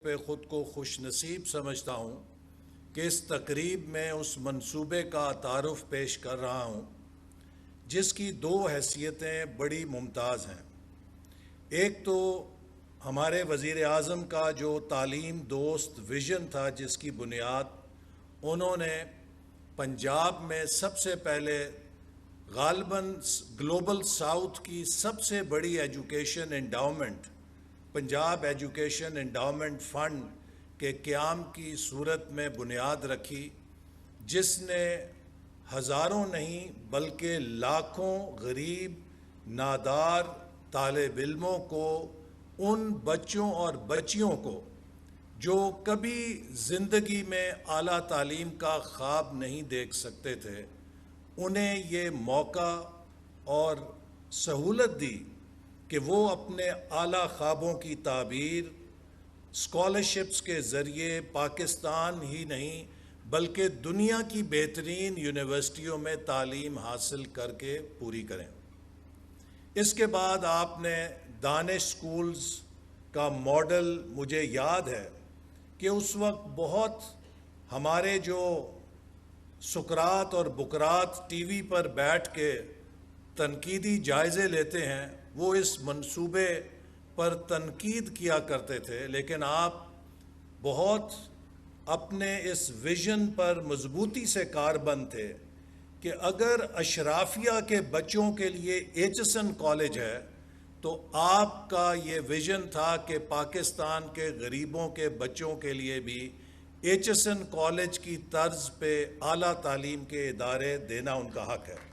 پہ خود کو خوش نصیب سمجھتا ہوں کہ اس تقریب میں اس منصوبے کا تعارف پیش کر رہا ہوں جس کی دو حیثیتیں بڑی ممتاز ہیں۔ ایک تو ہمارے وزیر اعظم کا جو تعلیم دوست ویژن تھا، جس کی بنیاد انہوں نے پنجاب میں سب سے پہلے غالباً گلوبل ساؤتھ کی سب سے بڑی education endowment Punjab education endowment fund کے قیام کی صورت میں بنیاد رکھی، جس نے ہزاروں نہیں بلکہ لاکھوں غریب نادار طالب علموں کو، ان بچوں اور بچیوں کو جو کبھی زندگی میں اعلیٰ تعلیم کا خواب نہیں دیکھ سکتے تھے، انہیں یہ موقع اور سہولت دی کہ وہ اپنے اعلیٰ خوابوں کی تعبیر اسکالرشپس کے ذریعے پاکستان ہی نہیں بلکہ دنیا کی بہترین یونیورسٹیوں میں تعلیم حاصل کر کے پوری کریں۔ اس کے بعد آپ نے دانش سکولز کا ماڈل، مجھے یاد ہے کہ اس وقت بہت ہمارے جو سقراط اور بقراط ٹی وی پر بیٹھ کے تنقیدی جائزے لیتے ہیں، وہ اس منصوبے پر تنقید کیا کرتے تھے، لیکن آپ بہت اپنے اس ویژن پر مضبوطی سے کاربند تھے کہ اگر اشرافیہ کے بچوں کے لیے ایچسن کالج ہے تو آپ کا یہ ویژن تھا کہ پاکستان کے غریبوں کے بچوں کے لیے بھی ایچسن کالج کی طرز پہ اعلیٰ تعلیم کے ادارے دینا ان کا حق ہے۔